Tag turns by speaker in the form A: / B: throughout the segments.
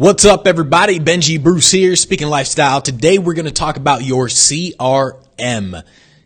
A: What's up, everybody? Benji Bruce here, Speaking Lifestyle. Today, we're going to talk about your CRM.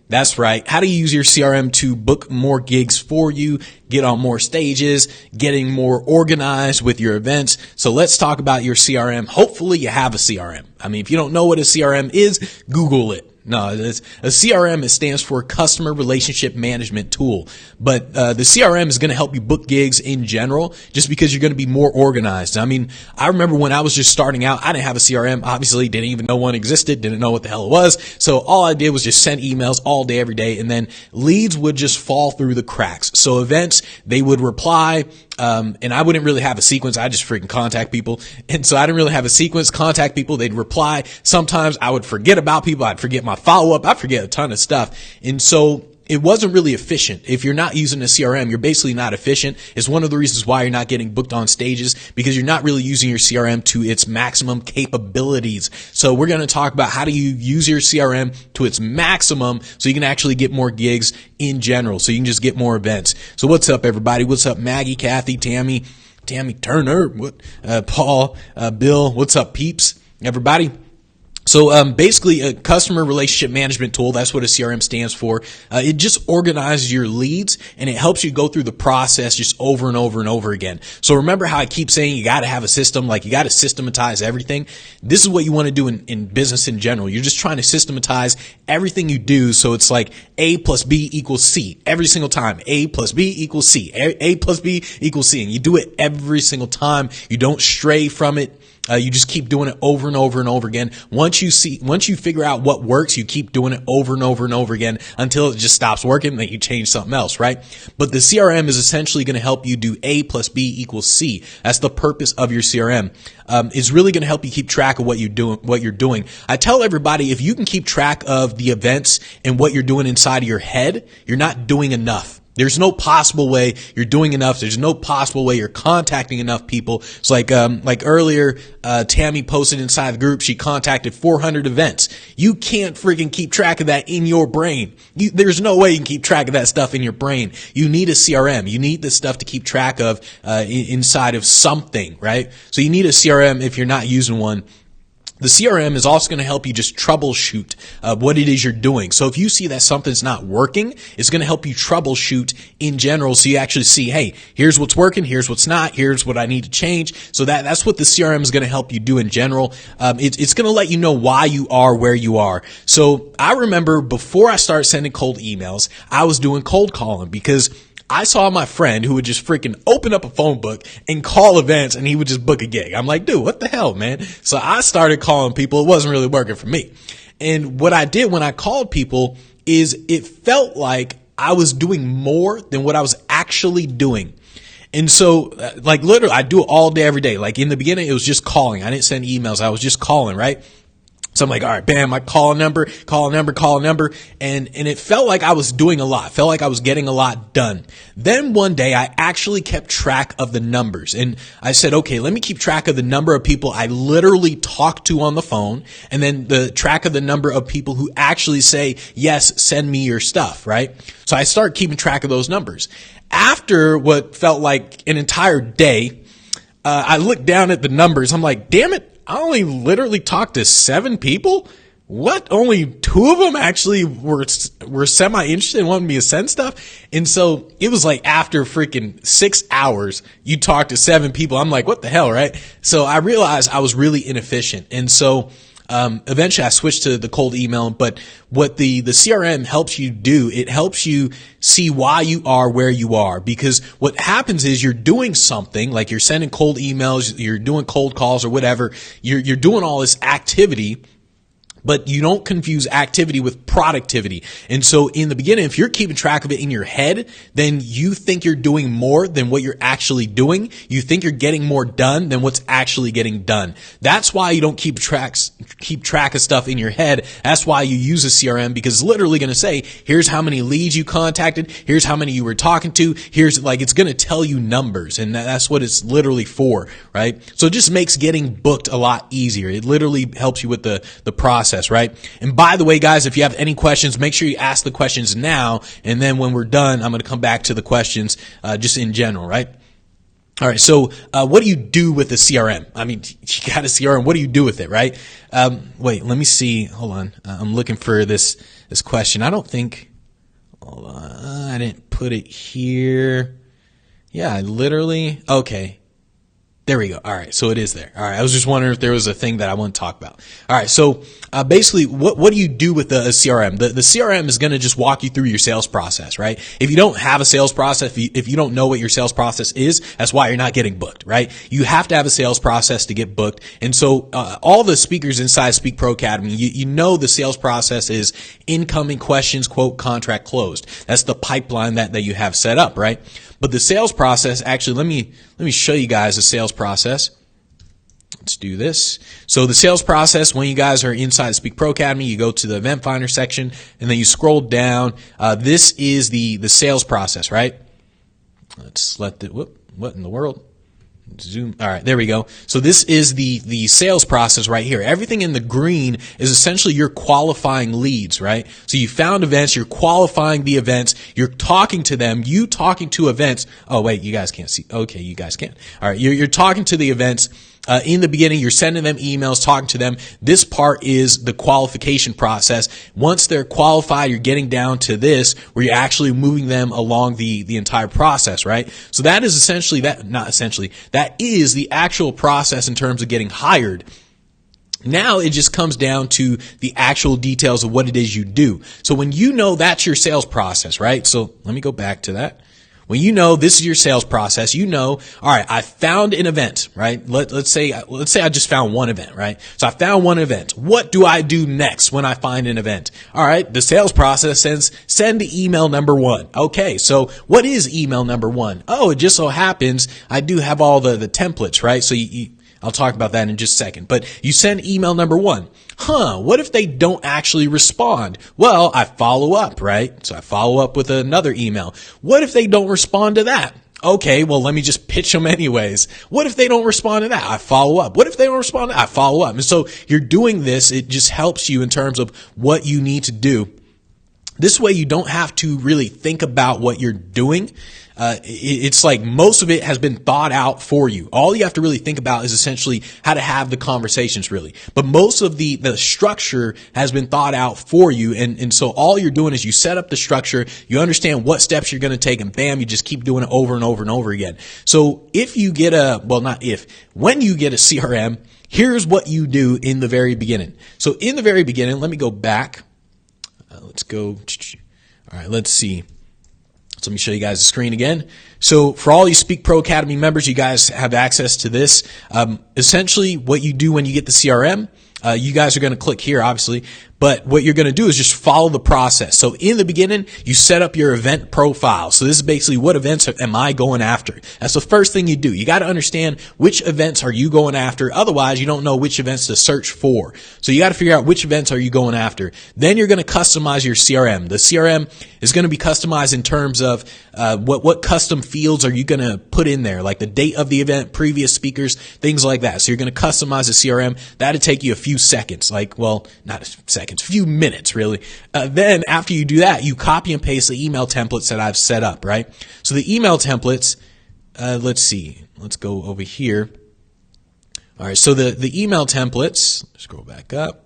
A: That's right. How do you use your CRM to book more gigs for you, get on more stages, getting more organized with your events? So let's talk about your CRM. Hopefully, you have a CRM. I mean, if you don't know what a CRM is, Google it. No, a CRM, it stands for Customer Relationship Management Tool. But the CRM is going to help you book gigs in general just because you're going to be more organized. I mean, I remember when I was just starting out, I didn't have a CRM. Obviously, didn't even know one existed, didn't know what the hell it was. So all I did was just send emails all day, every day, and then leads would just fall through the cracks. So events, they would reply, and I wouldn't really have a sequence. I just freaking contact people. And so I didn't really have a sequence, contact people. They'd reply. Sometimes I would forget about people. I'd forget my follow-up. I forget a ton of stuff. And so it wasn't really efficient. If you're not using a CRM, you're basically not efficient. It's one of the reasons why you're not getting booked on stages, because you're not really using your CRM to its maximum capabilities. So we're going to talk about how do you use your CRM to its maximum so you can actually get more gigs in general, so you can just get more events. So what's up, everybody? What's up, Maggie, Kathy, Tammy Turner, Paul, Bill? What's up, peeps? Everybody? So basically a customer relationship management tool, that's what a CRM stands for. It just organizes your leads and it helps you go through the process just over and over and over again. So remember how I keep saying you got to have a system, like you got to systematize everything. This is what you want to do in business in general. You're just trying to systematize everything you do. So it's like A plus B equals C every single time. A plus B equals C. A plus B equals C. And you do it every single time. You don't stray from it. You just keep doing it over and over and over again. Once you figure out what works, you keep doing it over and over and over again until it just stops working. Then you change something else, right? But the CRM is essentially going to help you do A plus B equals C. That's the purpose of your CRM. It's really going to help you keep track of what you're doing. I tell everybody, if you can keep track of the events and what you're doing inside of your head, you're not doing enough. There's no possible way you're doing enough. There's no possible way you're contacting enough people. It's like earlier, Tammy posted inside the group, she contacted 400 events. You can't freaking keep track of that in your brain. There's no way you can keep track of that stuff in your brain. You need a CRM. You need this stuff to keep track of, inside of something, right? So you need a CRM if you're not using one. The CRM is also going to help you just troubleshoot what it is you're doing. So if you see that something's not working, it's going to help you troubleshoot in general. So you actually see, hey, here's what's working, here's what's not, here's what I need to change. So that's what the CRM is going to help you do in general. It's going to let you know why you are where you are. So I remember before I started sending cold emails, I was doing cold calling because I saw my friend who would just freaking open up a phone book and call events and he would just book a gig. I'm like, dude, what the hell, man? So I started calling people. It wasn't really working for me. And what I did when I called people is it felt like I was doing more than what I was actually doing. And so, like literally, I do it all day, every day. Like in the beginning, it was just calling. I didn't send emails. I was just calling, right? So I'm like, all right, bam, I call a number. And it felt like I was doing a lot, felt like I was getting a lot done. Then one day I actually kept track of the numbers and I said, okay, let me keep track of the number of people I literally talk to on the phone. And then the track of the number of people who actually say, yes, send me your stuff, right? So I started keeping track of those numbers. After what felt like an entire day, I looked down at the numbers. I'm like, damn it. I only literally talked to 7 people. What? Only 2 of them actually were semi-interested and wanted me to send stuff. And so it was like after freaking 6 hours, you talk to 7 people. I'm like, what the hell, right? So I realized I was really inefficient. And so eventually I switched to the cold email, but what the CRM helps you do, it helps you see why you are where you are, because what happens is you're doing something like you're sending cold emails, you're doing cold calls or whatever. You're doing all this activity, but you don't confuse activity with productivity. And so in the beginning, if you're keeping track of it in your head, then you think you're doing more than what you're actually doing. You think you're getting more done than what's actually getting done. That's why you don't keep track of stuff in your head. That's why you use a CRM, because it's literally going to say, here's how many leads you contacted. Here's how many you were talking to. Here's like, it's going to tell you numbers. And that's what it's literally for, right? So it just makes getting booked a lot easier. It literally helps you with the process. Right? And by the way, guys, if you have any questions, make sure you ask the questions now. And then when we're done, I'm going to come back to the questions, just in general, right? All right. So, what do you do with the CRM? I mean, you got a CRM. What do you do with it? Right. Wait, let me see. Hold on. I'm looking for this question. I don't think, hold on. I didn't put it here. Yeah, okay. There we go. All right. So it is there. All right. I was just wondering if there was a thing that I want to talk about. All right. So, basically what do you do with the CRM? The CRM is going to just walk you through your sales process, right? If you don't have a sales process, if you don't know what your sales process is, that's why you're not getting booked, right? You have to have a sales process to get booked. And so, all the speakers inside SpeakPro Academy, you know the sales process is incoming questions, quote, contract closed. That's the pipeline that you have set up, right? But the sales process, actually, let me show you guys the sales process. Let's do this. So the sales process, when you guys are inside the SpeakPro Academy, you go to the Event Finder section, and then you scroll down. This is the sales process, right? Let's let the, what in the world? Zoom. All right, there we go. So this is the sales process right here. Everything in the green is essentially your qualifying leads, right? So you found events, you're qualifying the events, you're talking to them, you talking to events. Oh, wait, you guys can't see. Okay, you guys can. All right, you're talking to the events. In the beginning, you're sending them emails, talking to them. This part is the qualification process. Once they're qualified, you're getting down to this where you're actually moving them along the entire process, right? So that is essentially that is the actual process in terms of getting hired. Now it just comes down to the actual details of what it is you do. So when you know that's your sales process, right? So let me go back to that. When you know this is your sales process, you know, all right, I found an event, right? Let's say I just found one event, right? So I found one event. What do I do next when I find an event? All right, the sales process says send email number 1. Okay, so what is email number 1? Oh, it just so happens I do have all the templates, right? So I'll talk about that in just a second. But you send email number 1. What if they don't actually respond? Well, I follow up, right? So I follow up with another email. What if they don't respond to that? Okay, well, let me just pitch them anyways. What if they don't respond to that? I follow up. What if they don't respond to that? I follow up. And so you're doing this. It just helps you in terms of what you need to do. This way you don't have to really think about what you're doing. It's like most of it has been thought out for you. All you have to really think about is essentially how to have the conversations really. But most of the structure has been thought out for you. And so all you're doing is you set up the structure, you understand what steps you're going to take, and bam, you just keep doing it over and over and over again. So if you get when you get a CRM, here's what you do in the very beginning. So in the very beginning, let me go back. Let's go. All right, let's see. So let me show you guys the screen again. So for all you SpeakPro Academy members, you guys have access to this. Essentially, what you do when you get the CRM, you guys are going to click here, obviously. But what you're going to do is just follow the process. So in the beginning, you set up your event profile. So this is basically what events am I going after? That's the first thing you do. You got to understand which events are you going after. Otherwise, you don't know which events to search for. So you got to figure out which events are you going after. Then you're going to customize your CRM. The CRM is going to be customized in terms of what custom fields are you going to put in there, like the date of the event, previous speakers, things like that. So you're going to customize the CRM. That'll take you a few seconds, not seconds, a few minutes really. Then after you do that, you copy and paste the email templates that I've set up, right? So the email templates, let's see, let's go over here. All right, so the email templates, scroll back up.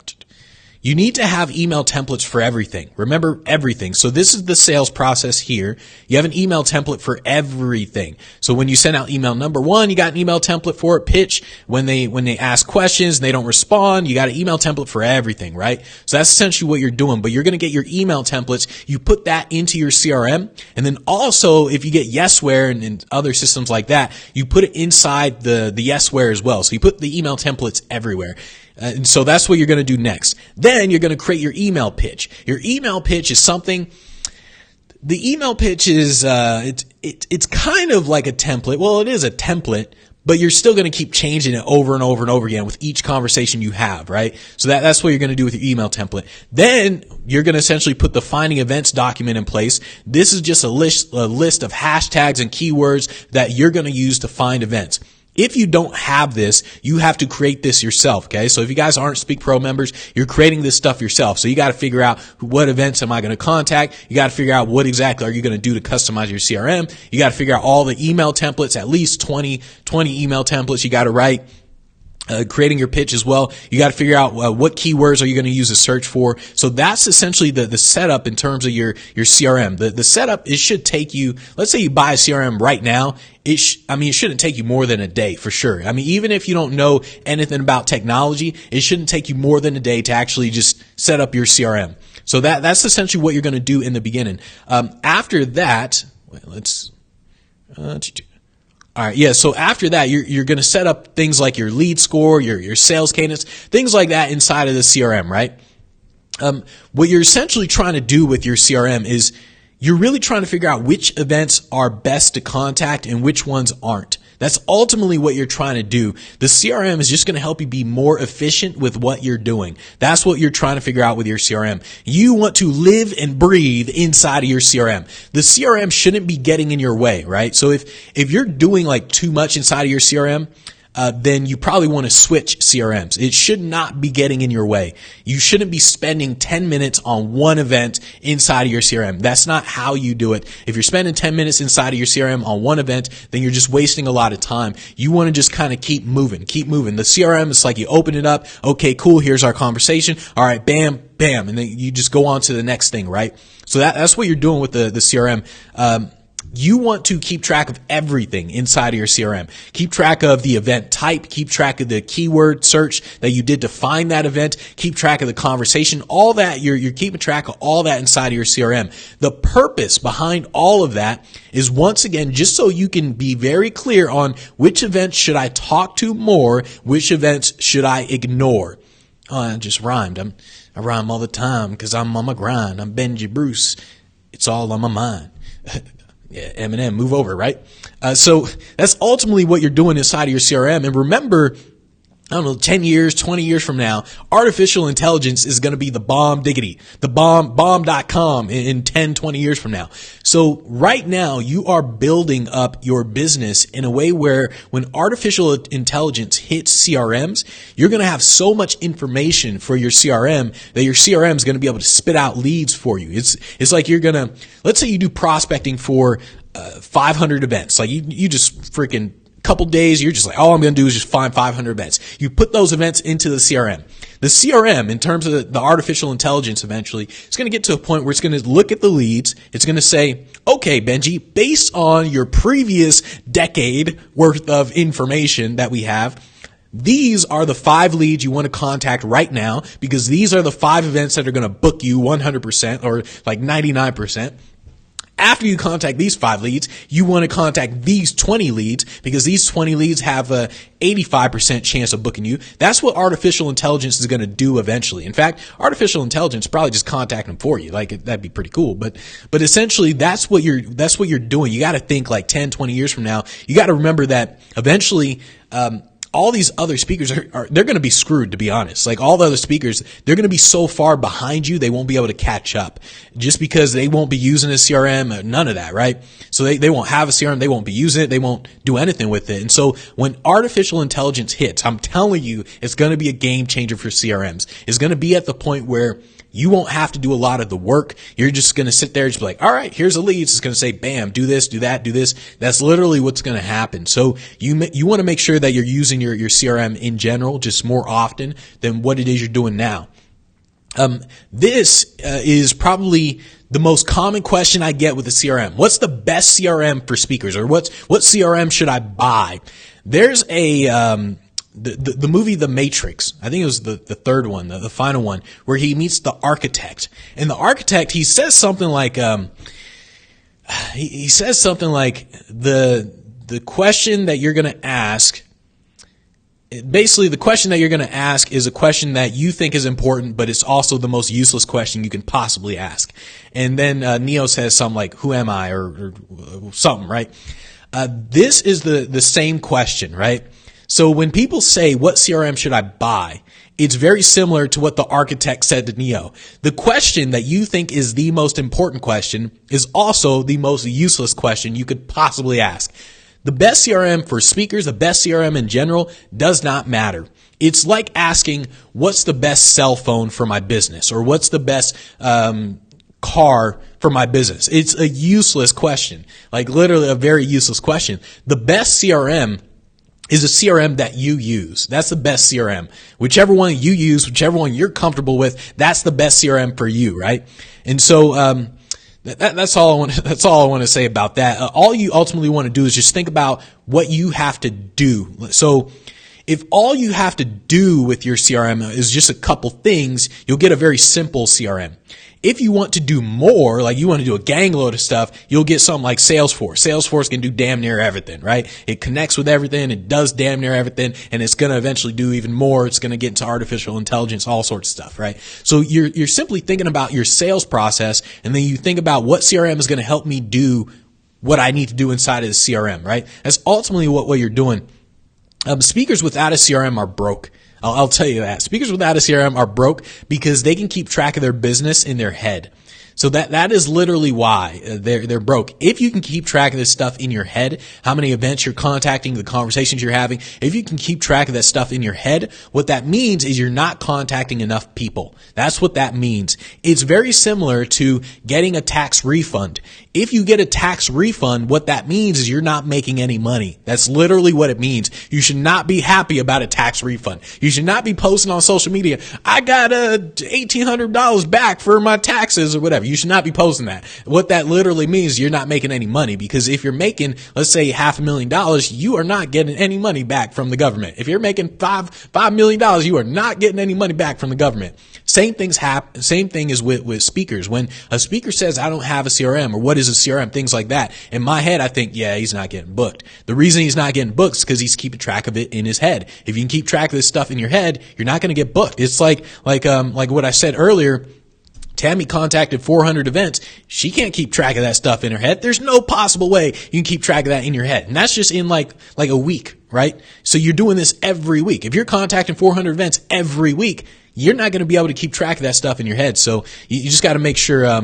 A: You need to have email templates for everything. Remember everything. So this is the sales process here. You have an email template for everything. So when you send out email number 1, you got an email template for it. Pitch, when they ask questions and they don't respond, you got an email template for everything, right? So that's essentially what you're doing. But you're going to get your email templates. You put that into your CRM. And then also, if you get Yesware and other systems like that, you put it inside the Yesware as well. So you put the email templates everywhere. And so that's what you're going to do next. Then you're going to create your email pitch. Your email pitch is something. The email pitch is it's kind of like a template. Well, it is a template, but you're still going to keep changing it over and over and over again with each conversation you have, right? So that's what you're going to do with your email template. Then you're going to essentially put the finding events document in place. This is just a list of hashtags and keywords that you're going to use to find events. If you don't have this, you have to create this yourself. Okay. So if you guys aren't SpeakPro members, you're creating this stuff yourself. So you got to figure out what events am I going to contact? You got to figure out what exactly are you going to do to customize your CRM? You got to figure out all the email templates, at least 20 email templates you got to write. Creating your pitch as well. You got to figure out what keywords are you going to use to search for. So that's essentially the setup in terms of your CRM. The setup, it should take you, let's say you buy a CRM right now. It shouldn't take you more than a day for sure. I mean, even if you don't know anything about technology, it shouldn't take you more than a day to actually just set up your CRM. So that's essentially what you're going to do in the beginning. After that, all right. Yeah. So after that, you're going to set up things like your lead score, your sales cadence, things like that inside of the CRM, right? What you're essentially trying to do with your CRM is you're really trying to figure out which events are best to contact and which ones aren't. That's ultimately what you're trying to do. The CRM is just going to help you be more efficient with what you're doing. That's what you're trying to figure out with your CRM. You want to live and breathe inside of your CRM. The CRM shouldn't be getting in your way, right? So if you're doing like too much inside of your CRM, then you probably want to switch CRMs. It should not be getting in your way. You shouldn't be spending 10 minutes on one event inside of your CRM. That's not how you do it. If you're spending 10 minutes inside of your CRM on one event, then you're just wasting a lot of time. You want to just kind of keep moving. The CRM is like you open it up. Okay, cool. Here's our conversation. All right, bam, bam. And then you just go on to the next thing, right? So that's what you're doing with the CRM. You want to keep track of everything inside of your CRM. Keep track of the event type. Keep track of the keyword search that you did to find that event. Keep track of the conversation. All that, you're keeping track of all that inside of your CRM. The purpose behind all of that is, once again, just so you can be very clear on which events should I talk to more, which events should I ignore. Oh, I just rhymed. I rhyme all the time because I'm on my grind. I'm Benji Bruce. It's all on my mind. Yeah, Eminem, move over, right? So that's ultimately what you're doing inside of your CRM. And remember, I don't know, 10 years, 20 years from now, artificial intelligence is going to be the bomb diggity, the bomb.com in 10, 20 years from now. So right now you are building up your business in a way where when artificial intelligence hits CRMs, you're going to have so much information for your CRM that your CRM is going to be able to spit out leads for you. It's like you're going to, let's say you do prospecting for 500 events. Like you just freaking couple days, you're just like, all I'm going to do is just find 500 events. You put those events into the CRM. The CRM, in terms of the artificial intelligence, eventually, it's going to get to a point where it's going to look at the leads. It's going to say, okay, Benji, based on your previous decade worth of information that we have, these are the 5 leads you want to contact right now, because these are the 5 events that are going to book you 100% or like 99%. After you contact these 5 leads, you want to contact these 20 leads, because these 20 leads have a 85% chance of booking you. That's what artificial intelligence is going to do eventually. In fact, artificial intelligence probably just contact them for you. Like, that'd be pretty cool. But essentially that's what you're doing. You got to think like 10, 20 years from now. You got to remember that eventually, all these other speakers they're going to be screwed, to be honest. Like, all the other speakers, they're going to be so far behind you, they won't be able to catch up, just because they won't be using a CRM, none of that, right? So they won't have a CRM, they won't be using it, they won't do anything with it. And so when artificial intelligence hits, I'm telling you, it's going to be a game changer for CRMs. It's going to be at the point where you won't have to do a lot of the work. You're just going to sit there and just be like, all right, here's a lead. It's going to say, bam, do this, do that, do this. That's literally what's going to happen. So you want to make sure that you're using your CRM in general just more often than what it is you're doing now. This is probably the most common question I get with the CRM. What's the best CRM for speakers, or what CRM should I buy? There's the movie The Matrix, I think it was the third one, the final one, where he meets the architect. And the architect, he says something like, he says something like the question that you're going to ask, basically the question that you're going to ask is a question that you think is important, but it's also the most useless question you can possibly ask. And then Neo says something like, who am I, or something, right? This is the same question, right? So when people say, what CRM should I buy? It's very similar to what the architect said to Neo. The question that you think is the most important question is also the most useless question you could possibly ask. The best CRM for speakers, the best CRM in general, does not matter. It's like asking, what's the best cell phone for my business? Or what's the best car for my business? It's a useless question. Like literally a very useless question. The best CRM is a CRM that you use. That's the best CRM. Whichever one you use, whichever one you're comfortable with, that's the best CRM for you, right? And so, that's all I want to say about that. All you ultimately want to do is just think about what you have to do. So if all you have to do with your CRM is just a couple things, you'll get a very simple CRM. If you want to do more, like you want to do a gang load of stuff, you'll get something like Salesforce. Salesforce can do damn near everything, right? It connects with everything. It does damn near everything. And it's going to eventually do even more. It's going to get into artificial intelligence, all sorts of stuff, right? So you're simply thinking about your sales process. And then you think about what CRM is going to help me do what I need to do inside of the CRM, right? That's ultimately what you're doing. Speakers without a CRM are broke. I'll tell you that. Speakers without a CRM are broke because they can keep track of their business in their head. So that is literally why they're broke. If you can keep track of this stuff in your head, how many events you're contacting, the conversations you're having, if you can keep track of that stuff in your head, what that means is you're not contacting enough people. That's what that means. It's very similar to getting a tax refund. If you get a tax refund, what that means is you're not making any money. That's literally what it means. You should not be happy about a tax refund. You should not be posting on social media, I got $1,800 back for my taxes or whatever. You should not be posting that. What that literally means is you're not making any money, because if you're making, let's say $500,000, you are not getting any money back from the government. If you're making $5 million, you are not getting any money back from the government. Same thing is with speakers. When a speaker says, I don't have a CRM, or what is a CRM, things like that. In my head, I think, yeah, he's not getting booked. The reason he's not getting booked is because he's keeping track of it in his head. If you can keep track of this stuff in your head, you're not going to get booked. It's like what I said earlier. Tammy contacted 400 events. She can't keep track of that stuff in her head. There's no possible way you can keep track of that in your head. And that's just in like a week, right? So you're doing this every week. If you're contacting 400 events every week, you're not going to be able to keep track of that stuff in your head. So you just got to make sure you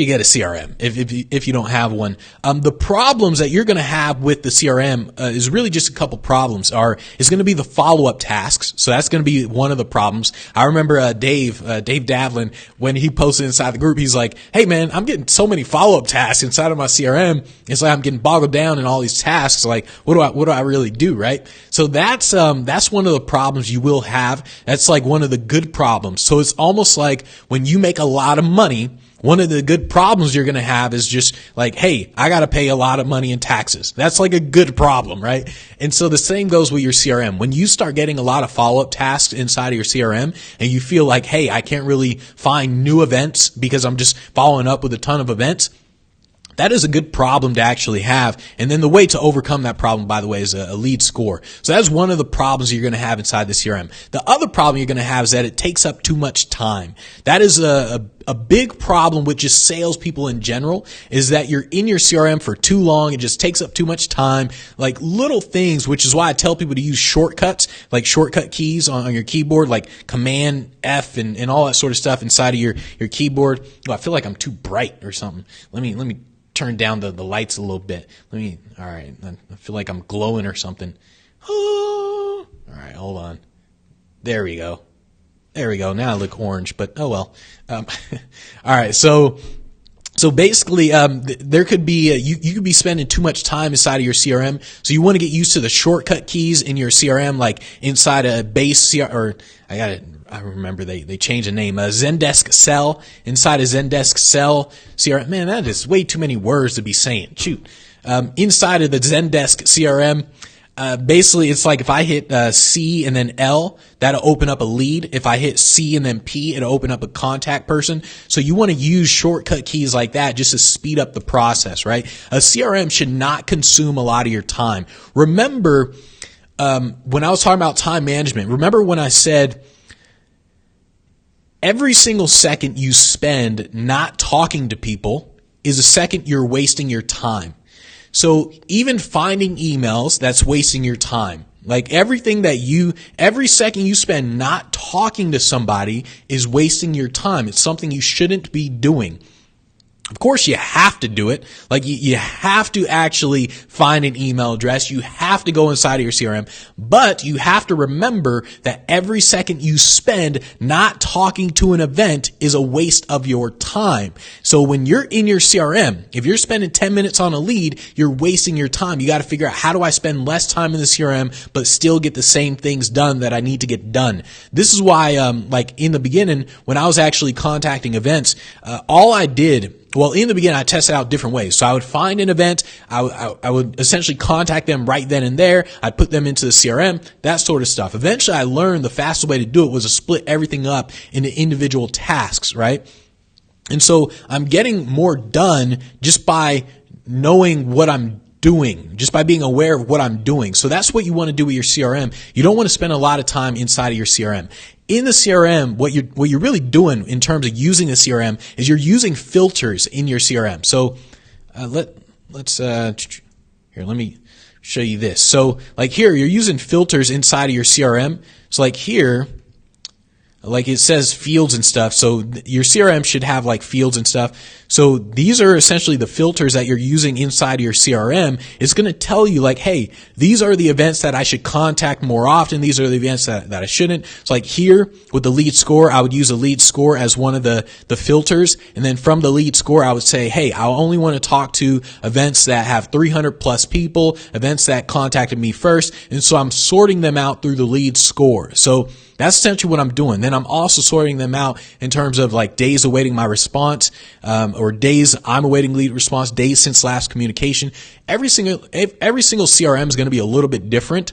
A: get a CRM if you don't have one. The problems that you're going to have with the CRM is really just a couple problems. Is going to be the follow-up tasks. So that's going to be one of the problems. I remember Dave Davlin, when he posted inside the group, he's like, hey man, I'm getting so many follow-up tasks inside of my CRM. It's like I'm getting boggled down in all these tasks. Like, what do I really do, right? So that's one of the problems you will have. That's like one of the good problems. So it's almost like when you make a lot of money, one of the good problems you're going to have is just like, hey, I got to pay a lot of money in taxes. That's like a good problem, right? And so the same goes with your CRM. When you start getting a lot of follow-up tasks inside of your CRM and you feel like, hey, I can't really find new events because I'm just following up with a ton of events, that is a good problem to actually have. And then the way to overcome that problem, by the way, is a lead score. So that's one of the problems you're going to have inside the CRM. The other problem you're going to have is that it takes up too much time. That is a big problem with just salespeople in general, is that you're in your CRM for too long. It just takes up too much time. Like little things, which is why I tell people to use shortcuts, like shortcut keys on your keyboard, like Command F and all that sort of stuff inside of your keyboard. Oh, I feel like I'm too bright or something. Let me turn down the lights a little bit. All right. I feel like I'm glowing or something. Oh, all right, hold on. There we go. Now I look orange, but oh well. All right. So basically, there could be, you could be spending too much time inside of your CRM. So you want to get used to the shortcut keys in your CRM, like inside a base CRM, or I remember they changed the name, Zendesk Cell, inside a Zendesk Cell CRM. Man, that is way too many words to be saying. Shoot. Inside of the Zendesk CRM, basically it's like if I hit C and then L, that'll open up a lead. If I hit C and then P, it'll open up a contact person. So you want to use shortcut keys like that just to speed up the process, right? A CRM should not consume a lot of your time. Remember, when I was talking about time management, remember when I said every single second you spend not talking to people is a second you're wasting your time. So even finding emails, that's wasting your time. Like every second you spend not talking to somebody is wasting your time. It's something you shouldn't be doing. Of course, you have to do it. Like you have to actually find an email address. You have to go inside of your CRM, but you have to remember that every second you spend not talking to an event is a waste of your time. So when you're in your CRM, if you're spending 10 minutes on a lead, you're wasting your time. You got to figure out, how do I spend less time in the CRM, but still get the same things done that I need to get done? This is why, like in the beginning, when I was actually contacting events, all I did, well, in the beginning, I tested out different ways. So I would find an event. I would essentially contact them right then and there. I'd put them into the CRM, that sort of stuff. Eventually, I learned the fastest way to do it was to split everything up into individual tasks, right? And so I'm getting more done just by knowing what I'm doing, just by being aware of what I'm doing. So that's what you want to do with your CRM. You don't want to spend a lot of time inside of your CRM. In the CRM, what you're really doing in terms of using the CRM is you're using filters in your CRM. So let's here, let me show you this. So like here, you're using filters inside of your CRM. So like here, like it says fields and stuff. So your CRM should have like fields and stuff. So these are essentially the filters that you're using inside of your CRM. It's going to tell you like, hey, these are the events that I should contact more often. These are the events that I shouldn't. So like here with the lead score, I would use a lead score as one of the filters. And then from the lead score, I would say, hey, I only want to talk to events that have 300 plus people, events that contacted me first. And so I'm sorting them out through the lead score. So that's essentially what I'm doing. Then I'm also sorting them out in terms of like days awaiting my response, or days I'm awaiting lead response, days since last communication. Every single CRM is going to be a little bit different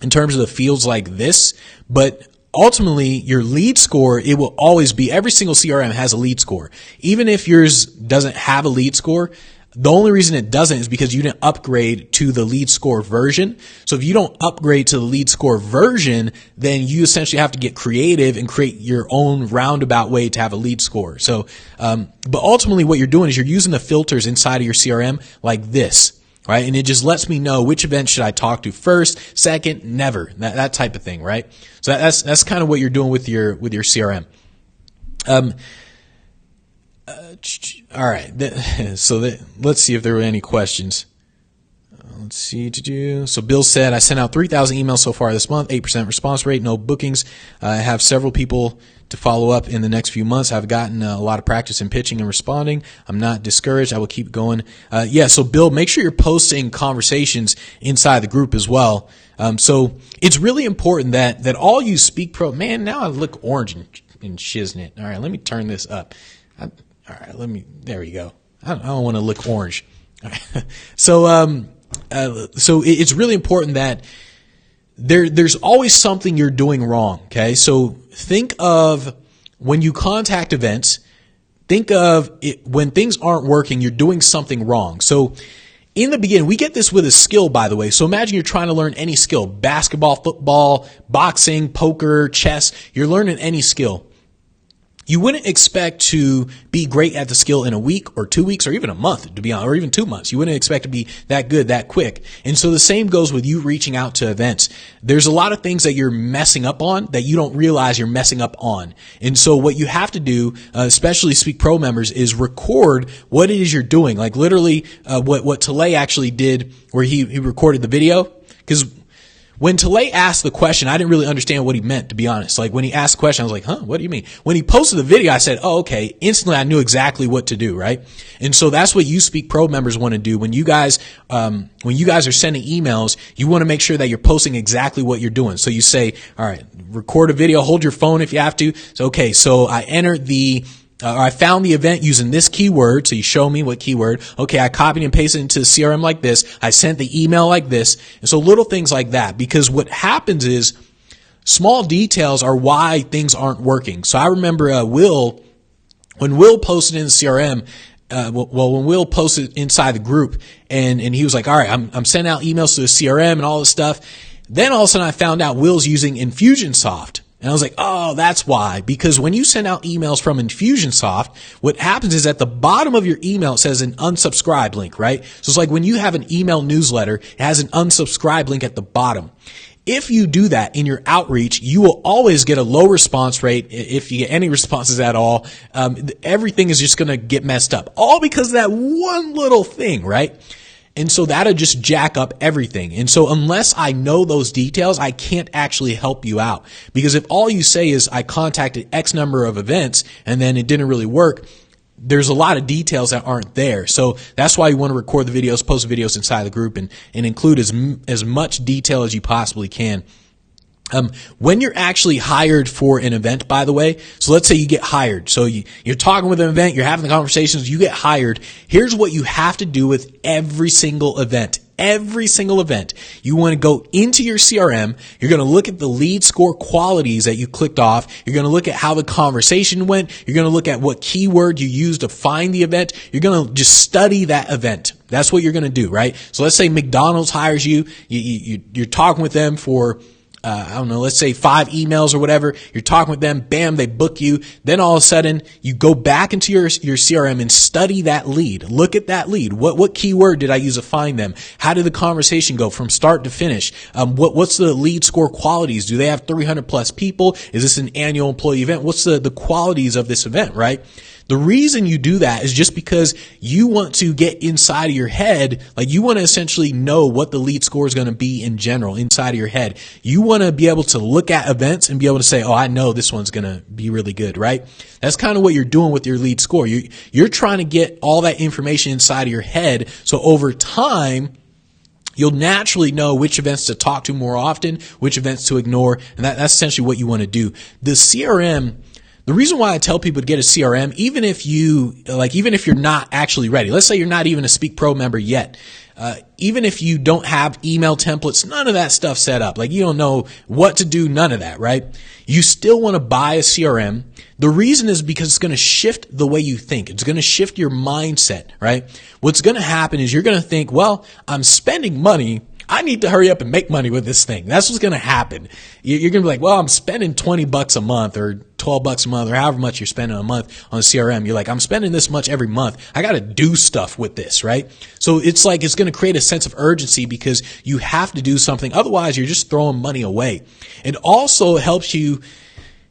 A: in terms of the fields like this, but ultimately your lead score, it will always be, every single CRM has a lead score. Even if yours doesn't have a lead score, the only reason it doesn't is because you didn't upgrade to the lead score version. So if you don't upgrade to the lead score version, then you essentially have to get creative and create your own roundabout way to have a lead score. So, but ultimately what you're doing is you're using the filters inside of your CRM like this, right? And it just lets me know which event should I talk to first, second, never, that type of thing, right? So that's kind of what you're doing with your CRM. All right. Let's see if there were any questions. Let's see. So Bill said, I sent out 3,000 emails so far this month, 8% response rate, no bookings. I have several people to follow up in the next few months. I've gotten a lot of practice in pitching and responding. I'm not discouraged. I will keep going. So Bill, make sure you're posting conversations inside the group as well. So it's really important that all you SpeakPro, man, now I look orange and shiznit. All right. Let me turn this up. All right, there we go. I don't want to look orange. All right. So it's really important that there's always something you're doing wrong. Okay. So think of when you contact events, think of it when things aren't working, you're doing something wrong. So in the beginning, we get this with a skill, by the way. So imagine you're trying to learn any skill, basketball, football, boxing, poker, chess. You're learning any skill. You wouldn't expect to be great at the skill in a week or 2 weeks or even a month, to be honest, or even 2 months. You wouldn't expect to be that good that quick. And so the same goes with you reaching out to events. There's a lot of things that you're messing up on that you don't realize you're messing up on. And so what you have to do, especially SpeakPro members, is record what it is you're doing. Like literally, what Talay actually did where he recorded the video. Because when Talay asked the question, I didn't really understand what he meant, to be honest. Like when he asked the question, I was like, what do you mean? When he posted the video, I said, oh, okay. Instantly, I knew exactly what to do, right? And so that's what you SpeakPro members want to do. When you guys are sending emails, you want to make sure that you're posting exactly what you're doing. So you say, all right, record a video, hold your phone if you have to. So, okay, so I entered I found the event using this keyword. So you show me what keyword. Okay, I copied and pasted it into the CRM like this. I sent the email like this. And so little things like that, because what happens is small details are why things aren't working. So I remember when Will posted in the CRM, when Will posted inside the group and he was like, all right, I'm sending out emails to the CRM and all this stuff. Then all of a sudden I found out Will's using Infusionsoft. And I was like, oh, that's why. Because when you send out emails from Infusionsoft, what happens is at the bottom of your email, it says an unsubscribe link, right? So it's like when you have an email newsletter, it has an unsubscribe link at the bottom. If you do that in your outreach, you will always get a low response rate. If you get any responses at all, everything is just going to get messed up, all because of that one little thing, right? And so that'll just jack up everything. And so unless I know those details, I can't actually help you out. Because if all you say is I contacted X number of events and then it didn't really work, there's a lot of details that aren't there. So that's why you want to record the videos, post the videos inside the group, and include as much detail as you possibly can. When you're actually hired for an event, by the way, so let's say you get hired. So you're talking with an event, you're having the conversations, you get hired. Here's what you have to do with every single event. Every single event. You want to go into your CRM. You're going to look at the lead score qualities that you clicked off. You're going to look at how the conversation went. You're going to look at what keyword you used to find the event. You're going to just study that event. That's what you're going to do, right? So let's say McDonald's hires you. You're talking with them for I don't know, let's say 5 emails or whatever. You're talking with them, bam, they book you. Then all of a sudden you go back into your CRM and study that lead. Look at that lead. What keyword did I use to find them? How did the conversation go from start to finish? What's the lead score qualities? Do they have 300 plus people? Is this an annual employee event? What's the qualities of this event, right? The reason you do that is just because you want to get inside of your head, like you want to essentially know what the lead score is going to be in general inside of your head. You want to be able to look at events and be able to say, oh, I know this one's going to be really good, right? That's kind of what you're doing with your lead score. You're trying to get all that information inside of your head. So over time, you'll naturally know which events to talk to more often, which events to ignore. And that's essentially what you want to do. The CRM, the reason why I tell people to get a CRM, even if you're not actually ready, let's say you're not even a SpeakPro member yet, even if you don't have email templates, none of that stuff set up, like you don't know what to do, none of that, right? You still want to buy a CRM. The reason is because it's going to shift the way you think. It's going to shift your mindset, right? What's going to happen is you're going to think, well, I'm spending money. I need to hurry up and make money with this thing. That's what's going to happen. You're going to be like, well, I'm spending $20 a month or $12 a month or however much you're spending a month on CRM. You're like, I'm spending this much every month. I got to do stuff with this, right? So it's like, it's going to create a sense of urgency because you have to do something. Otherwise, you're just throwing money away. And also it helps you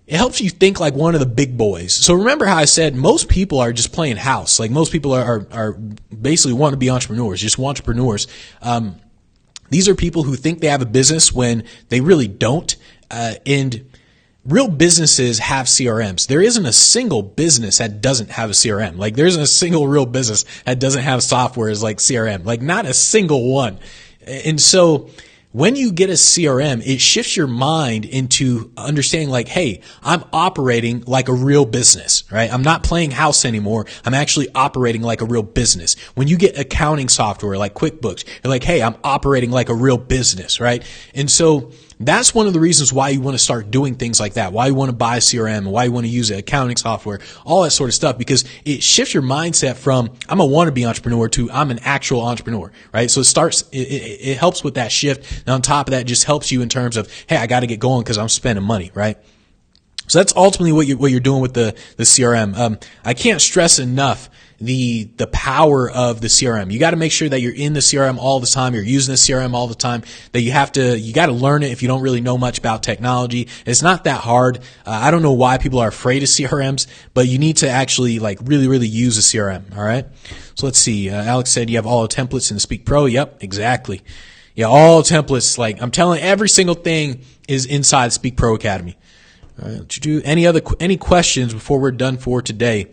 A: think like one of the big boys. So remember how I said most people are just playing house. Like most people are basically want to be entrepreneurs, just entrepreneurs. These are people who think they have a business when they really don't. And real businesses have CRMs. There isn't a single business that doesn't have a CRM. Like there isn't a single real business that doesn't have software as like CRM. Like not a single one. And so when you get a CRM, it shifts your mind into understanding like, hey, I'm operating like a real business, right? I'm not playing house anymore. I'm actually operating like a real business. When you get accounting software like QuickBooks, you're like, hey, I'm operating like a real business, right? And so that's one of the reasons why you want to start doing things like that, why you want to buy a CRM, and why you want to use accounting software, all that sort of stuff, because it shifts your mindset from I'm a wannabe entrepreneur to I'm an actual entrepreneur, right? So it helps with that shift. And on top of that, it just helps you in terms of, hey, I got to get going because I'm spending money, right? So that's ultimately what you're doing with the CRM. I can't stress enough the power of the CRM. You got to make sure that you're in the CRM all the time. You're using the CRM all the time. That you got to learn it if you don't really know much about technology. It's not that hard. I don't know why people are afraid of CRMs, but you need to actually like really, really use a CRM. All right. So let's see. Alex said you have all the templates in the SpeakPro. Yep, exactly. Yeah, all templates. Like I'm telling, every single thing is inside SpeakPro Academy. All right. Did you do any questions before we're done for today?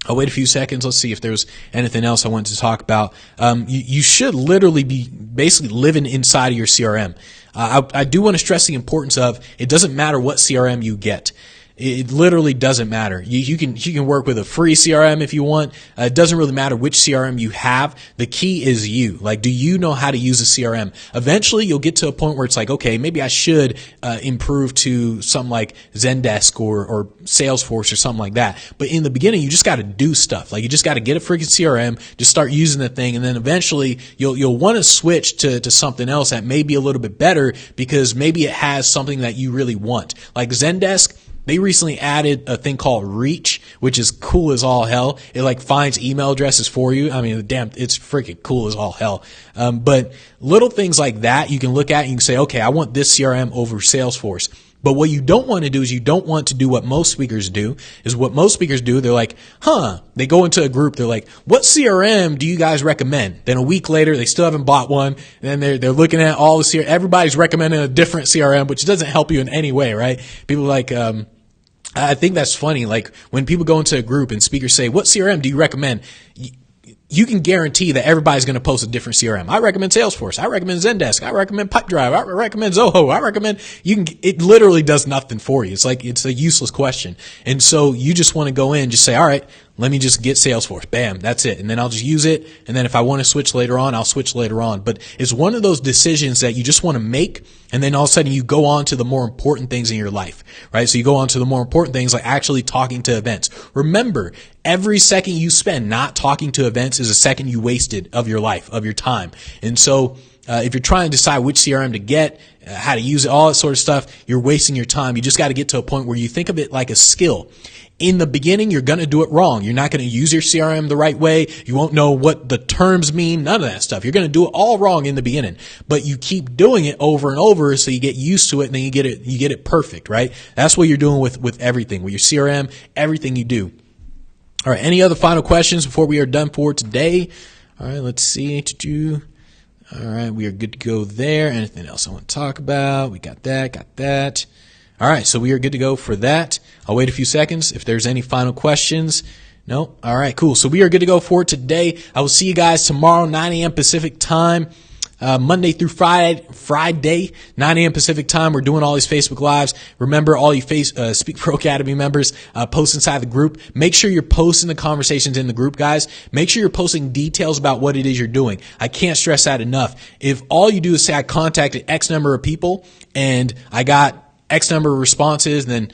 A: I'll wait a few seconds. Let's see if there's anything else I wanted to talk about. You should literally be basically living inside of your CRM. I do want to stress the importance of it doesn't matter what CRM you get. It literally doesn't matter. You can work with a free CRM if you want. It doesn't really matter which CRM you have. The key is you. Like, do you know how to use a CRM? Eventually, you'll get to a point where it's like, okay, maybe I should improve to something like Zendesk or Salesforce or something like that. But in the beginning, you just got to do stuff. Like, you just got to get a freaking CRM, just start using the thing, and then eventually you'll want to switch to something else that may be a little bit better because maybe it has something that you really want. Like Zendesk, They recently added a thing called Reach, which is cool as all hell. It like finds email addresses for you. I mean, damn, it's freaking cool as all hell. But little things like that you can look at and you can say, okay, I want this CRM over Salesforce. But what you don't want to do is you don't want to do what most speakers do. They're like, they go into a group. They're like, what CRM do you guys recommend? Then a week later, they still haven't bought one. And then they're looking at all the CRM. Everybody's recommending a different CRM, which doesn't help you in any way, right? People like, I think that's funny. Like when people go into a group and speakers say, what CRM do you recommend? You can guarantee that everybody's going to post a different CRM. I recommend Salesforce. I recommend Zendesk. I recommend Pipedrive. I recommend Zoho. It literally does nothing for you. It's like, it's a useless question. And so you just want to go in, just say, all right, let me just get Salesforce. Bam. That's it. And then I'll just use it. And then if I want to switch later on, I'll switch later on. But it's one of those decisions that you just want to make. And then all of a sudden you go on to the more important things in your life, right? So you go on to the more important things like actually talking to events. Remember, every second you spend not talking to events is a second you wasted of your life, of your time. And so, if you're trying to decide which CRM to get, how to use it, all that sort of stuff, you're wasting your time. You just got to get to a point where you think of it like a skill. In the beginning, you're going to do it wrong. You're not going to use your CRM the right way. You won't know what the terms mean, none of that stuff. You're going to do it all wrong in the beginning, but you keep doing it over and over so you get used to it and then you get it perfect, right? That's what you're doing with everything, with your CRM, everything you do. All right. Any other final questions before we are done for today? All right. Let's see. All right. We are good to go there. Anything else I want to talk about? We got that. All right. So we are good to go for that. I'll wait a few seconds if there's any final questions. No. All right. Cool. So we are good to go for today. I will see you guys tomorrow, 9 a.m. Pacific time. Monday through Friday, 9 a.m. Pacific time. We're doing all these Facebook Lives. Remember, all you SpeakPro Academy members, post inside the group. Make sure you're posting the conversations in the group, guys. Make sure you're posting details about what it is you're doing. I can't stress that enough. If all you do is say, I contacted X number of people and I got X number of responses, then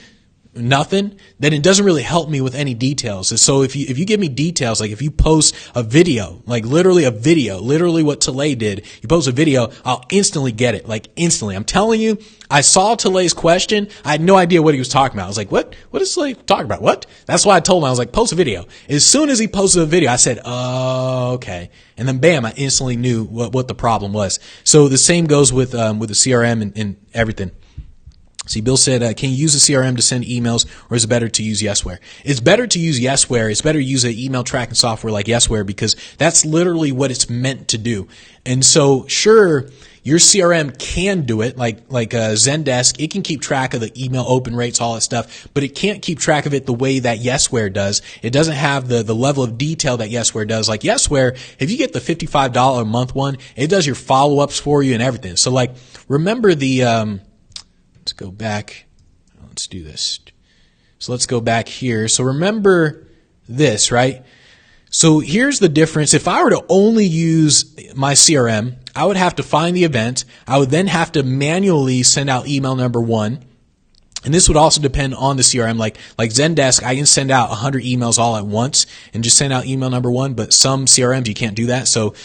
A: nothing, then it doesn't really help me with any details. And so if you give me details, like if you post a video, like literally what Talay did, you post a video, I'll instantly get it, like instantly. I'm telling you, I saw Talay's question. I had no idea what he was talking about. I was like, what is Talay talking about? What? That's why I told him, I was like, post a video. As soon as he posted a video, I said, oh, okay. And then bam, I instantly knew what the problem was. So the same goes with the CRM and everything. See, Bill said, can you use a CRM to send emails, or is it better to use Youre? It's better to use Youre. It's better to use an email tracking software like Youre because that's literally what it's meant to do. And so, sure, your CRM can do it, like Zendesk. It can keep track of the email open rates, all that stuff, but it can't keep track of it the way that Youre does. It doesn't have the level of detail that Youre does. Like Youre, if you get the $55 a month one, it does your follow-ups for you and everything. So, like, remember the let's go back. Let's do this. So let's go back here. So remember this, right? So here's the difference. If I were to only use my CRM, I would have to find the event. I would then have to manually send out email number 1. And this would also depend on the CRM. Like Zendesk, I can send out 100 emails all at once and just send out email number 1, but some CRMs you can't do that. So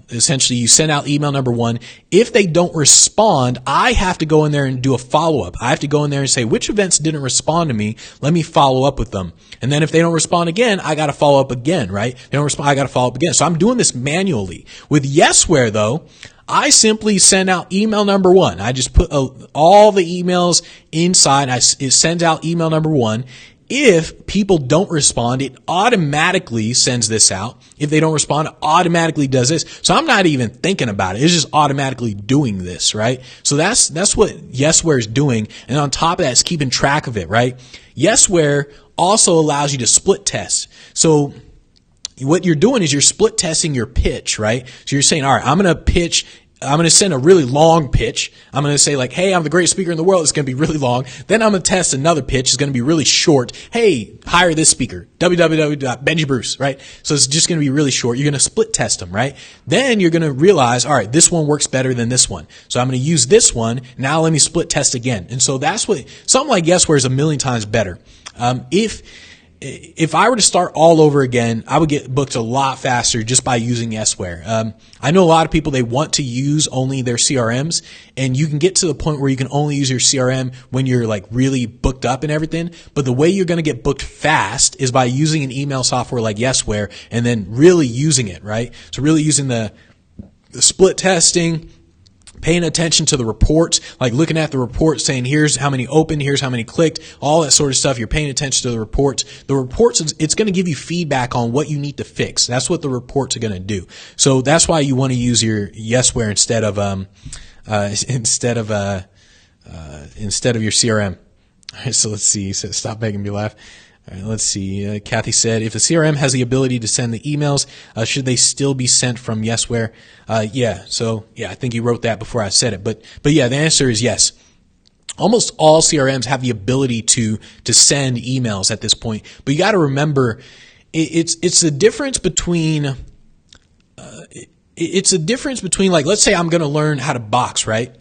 A: essentially you send out email number 1. If they don't respond, I have to go in there and do a follow-up. I have to go in there and say, which events didn't respond to me? Let me follow up with them. And then if they don't respond again, I got to follow up again, right? They don't respond, I got to follow up again. So I'm doing this manually. With Youre, though, I simply send out email number 1. I just put all the emails inside. It sends out email number 1. If people don't respond, it automatically sends this out. If they don't respond, it automatically does this. So I'm not even thinking about it. It's just automatically doing this, right? So that's what Youre is doing. And on top of that, it's keeping track of it, right? Youre also allows you to split test. So what you're doing is you're split testing your pitch, right? So you're saying, all right, I'm going to send a really long pitch. I'm going to say like, hey, I'm the greatest speaker in the world. It's going to be really long. Then I'm going to test another pitch. It's going to be really short. Hey, hire this speaker, www.benjybruce, right? So it's just going to be really short. You're going to split test them, right? Then you're going to realize, all right, this one works better than this one. So I'm going to use this one. Now let me split test again. And so that's what something like Youre is a million times better. if I were to start all over again, I would get booked a lot faster just by using Youre. I know a lot of people, they want to use only their CRMs, and you can get to the point where you can only use your CRM when you're like really booked up and everything. But the way you're going to get booked fast is by using an email software like Youre and then really using it, right? So really using the split testing, paying attention to the reports, like looking at the reports, saying, here's how many opened, here's how many clicked, all that sort of stuff. You're paying attention to the reports. The reports, it's going to give you feedback on what you need to fix. That's what the reports are going to do. So that's why you want to use your Youre instead of your CRM. All right, so let's see. So stop making me laugh. All right, let's see. Kathy said, if the CRM has the ability to send the emails, should they still be sent from Youre? Yeah. So yeah, I think you wrote that before I said it, but yeah, the answer is yes. Almost all CRMs have the ability to send emails at this point, but you got to remember, it's the difference between, like, let's say I'm going to learn how to box, right?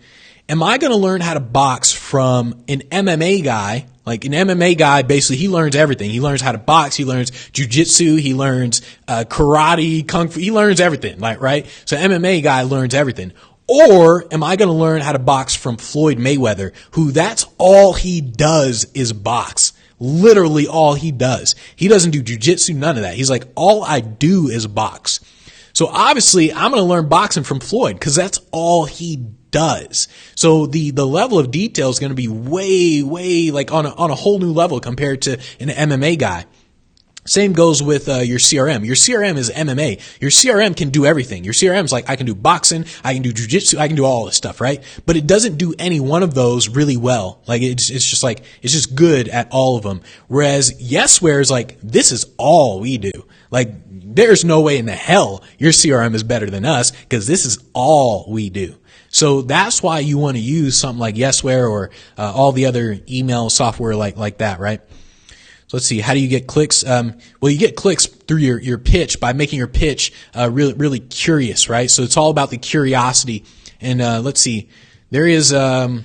A: Am I going to learn how to box from an MMA guy? Like an MMA guy, basically, he learns everything. He learns how to box. He learns jujitsu. He learns karate, kung fu. He learns everything, like, right? So MMA guy learns everything. Or am I going to learn how to box from Floyd Mayweather, who that's all he does is box. Literally all he does. He doesn't do jujitsu, none of that. He's like, all I do is box. So obviously, I'm going to learn boxing from Floyd because that's all he does. So the level of detail is going to be way like on a whole new level compared to an MMA guy. Same goes with your CRM. Your CRM is MMA. Your CRM can do everything. Your CRM is like, I can do boxing, I can do jujitsu, I can do all this stuff, right? But it doesn't do any one of those really well. Like it's just good at all of them. Whereas Youre is like, this is all we do. Like there's no way in the hell your CRM is better than us because this is all we do. So that's why you want to use something like Youre or all the other email software like that, right? So let's see. How do you get clicks? Well, you get clicks through your pitch by making your pitch really curious, right? So it's all about the curiosity. And let's see. There's the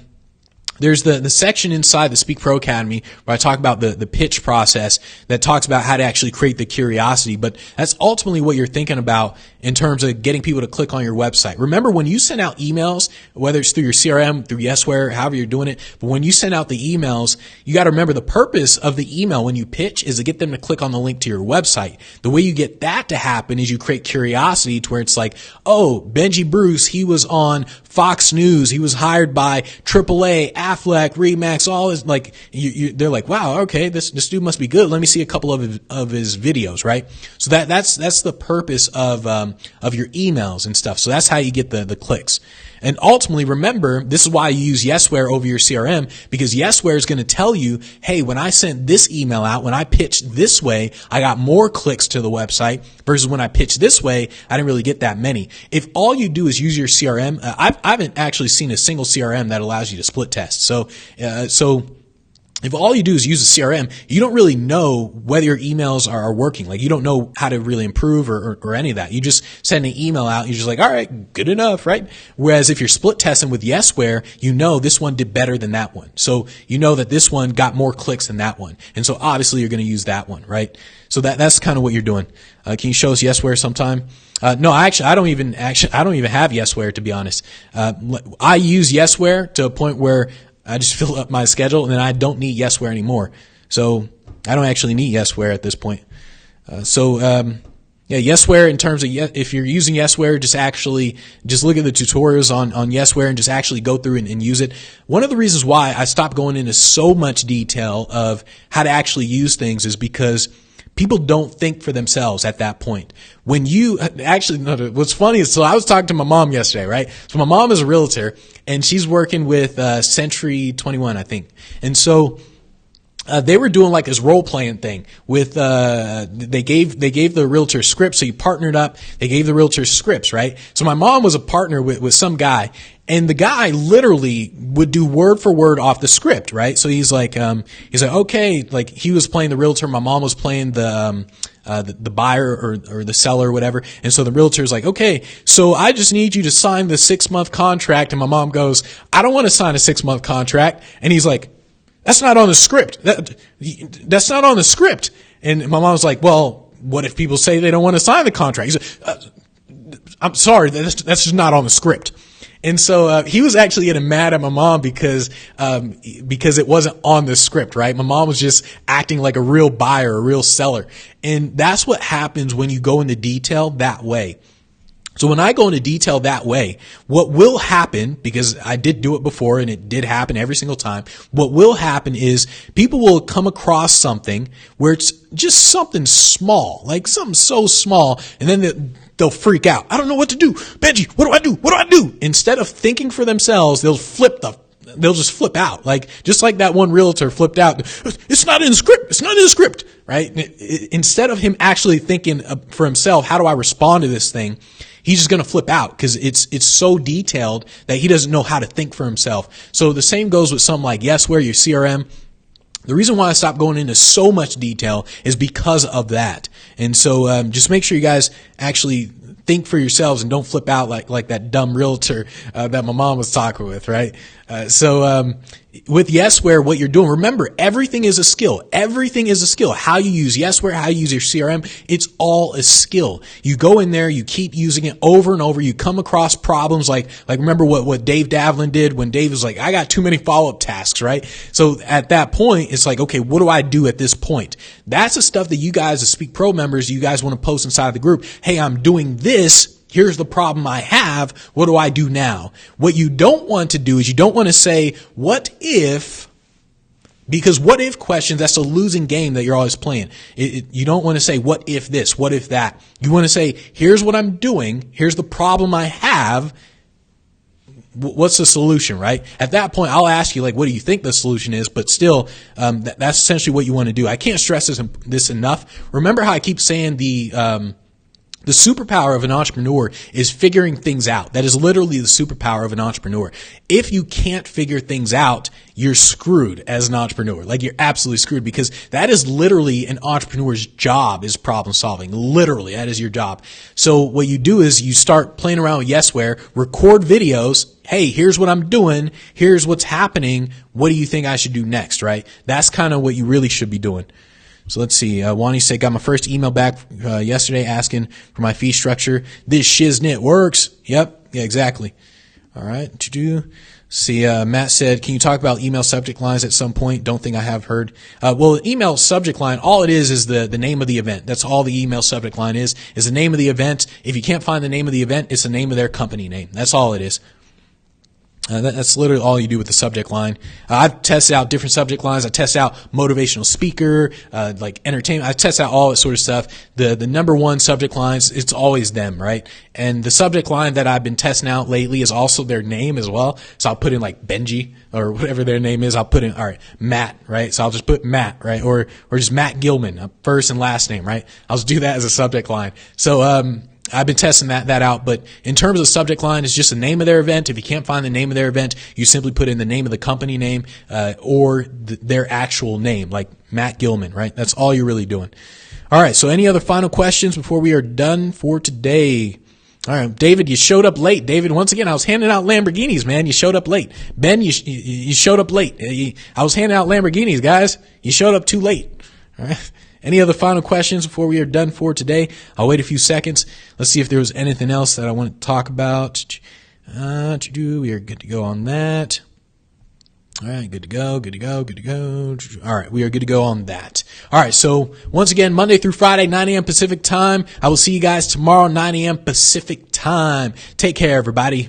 A: section inside the SpeakPro Academy where I talk about the pitch process that talks about how to actually create the curiosity. But that's ultimately what you're thinking about in terms of getting people to click on your website. Remember, when you send out emails, whether it's through your CRM, through Youre, however you're doing it, but when you send out the emails, you got to remember the purpose of the email when you pitch is to get them to click on the link to your website. The way you get that to happen is you create curiosity to where it's like, oh, Benji Bruce, he was on Fox News. He was hired by AAA, Aflac, Remax, all his, like, they're like, wow, okay, this dude must be good. Let me see a couple of his videos, right? So that's the purpose of your emails and stuff. So that's how you get the clicks. And ultimately, remember, this is why you use Youre over your CRM, because Youre is going to tell you, hey, when I sent this email out, when I pitched this way, I got more clicks to the website versus when I pitched this way, I didn't really get that many. If all you do is use your CRM, I haven't actually seen a single CRM that allows you to split test. So if all you do is use a CRM, you don't really know whether your emails are working. Like you don't know how to really improve or any of that. You just send an email out and you're just like, all right, good enough, right? Whereas if you're split testing with Youre, you know this one did better than that one. So you know that this one got more clicks than that one. And so obviously you're going to use that one, right? So that's kind of what you're doing. Can you show us Youre sometime? No, I don't even have Youre, to be honest. I use Youre to a point where I just fill up my schedule and then I don't need Youre anymore. So I don't actually need Youre at this point. Yeah, Youre, in terms of, if you're using Youre, just look at the tutorials on Youre and just actually go through and use it. One of the reasons why I stopped going into so much detail of how to actually use things is because people don't think for themselves at that point. When you what's funny is, so I was talking to my mom yesterday, right? So my mom is a realtor and she's working with Century 21, I think. And so they were doing like this role playing thing with they gave the realtor scripts. So you partnered up, they gave the realtor scripts, right? So my mom was a partner with some guy, and the guy literally would do word for word off the script, right? So he's like, okay, like he was playing the realtor, my mom was playing the buyer or the seller or whatever. And so the realtor's like, okay, so I just need you to sign the 6-month contract. And my mom goes, I don't want to sign a 6-month contract. And he's like, that's not on the script. That's not on the script. And my mom was like, well, what if people say they don't want to sign the contract? He said, I'm sorry, that's just not on the script. And so, he was actually getting mad at my mom because it wasn't on the script, right? My mom was just acting like a real buyer, a real seller. And that's what happens when you go into detail that way. So when I go into detail that way, what will happen, because I did do it before and it did happen every single time, what will happen is people will come across something where it's just something small, like something so small, and then they'll freak out. I don't know what to do. Benji, what do I do? What do I do? Instead of thinking for themselves, they'll just flip out. Like, just like that one realtor flipped out. It's not in the script. It's not in the script, right? Instead of him actually thinking for himself, how do I respond to this thing? He's just going to flip out because it's so detailed that he doesn't know how to think for himself. So the same goes with something like Youre, your CRM. The reason why I stopped going into so much detail is because of that. And so, just make sure you guys actually think for yourselves and don't flip out like that dumb realtor, that my mom was talking with, right? So with Youre, what you're doing, remember, everything is a skill. Everything is a skill. How you use Youre, how you use your CRM, it's all a skill. You go in there, you keep using it over and over. You come across problems like remember what Dave Davlin did when Dave was like, I got too many follow-up tasks, right? So at that point, it's like, okay, what do I do at this point? That's the stuff that you guys as SpeakPro members, you guys want to post inside the group. Hey, I'm doing this. Here's the problem I have. What do I do now? What you don't want to do is you don't want to say, what if, because what if questions, that's a losing game that you're always playing. You don't want to say, what if this? What if that? You want to say, here's what I'm doing. Here's the problem I have. What's the solution, right? At that point, I'll ask you, like, what do you think the solution is? But still, that's essentially what you want to do. I can't stress this enough. Remember how I keep saying the superpower of an entrepreneur is figuring things out. That is literally the superpower of an entrepreneur. If you can't figure things out, you're screwed as an entrepreneur. Like, you're absolutely screwed, because that is literally an entrepreneur's job, is problem solving. Literally, that is your job. So what you do is you start playing around with Youre, record videos. Hey, here's what I'm doing. Here's what's happening. What do you think I should do next, right? That's kind of what you really should be doing. So let's see. Wani said, got my first email back yesterday asking for my fee structure. This shiznit works. Yep. Yeah, exactly. All right. See, Matt said, can you talk about email subject lines at some point? Don't think I have heard. Well, email subject line, all it is the name of the event. That's all the email subject line is the name of the event. If you can't find the name of the event, it's the name of their company name. That's all it is. That's literally all you do with the subject line. I've tested out different subject lines. I test out motivational speaker, like entertainment. I test out all that sort of stuff. The number one subject lines, it's always them, right? And the subject line that I've been testing out lately is also their name as well. So I'll put in like Benji or whatever their name is. I'll put in, all right, Matt, right? So I'll just put Matt, right? Or just Matt Gilman, first and last name, right? I'll just do that as a subject line. So, I've been testing that out, but in terms of subject line, it's just the name of their event. If you can't find the name of their event, you simply put in the name of the company name, or their actual name, like Matt Gilman, right? That's all you're really doing. All right. So any other final questions before we are done for today? All right, David, you showed up late. David, once again, I was handing out Lamborghinis, man. You showed up late. Ben, you showed up late. I was handing out Lamborghinis, guys. You showed up too late. All right. Any other final questions before we are done for today? I'll wait a few seconds. Let's see if there was anything else that I want to talk about. We are good to go on that. All right, good to go. All right, we are good to go on that. All right, so once again, Monday through Friday, 9 a.m. Pacific time. I will see you guys tomorrow, 9 a.m. Pacific time. Take care, everybody.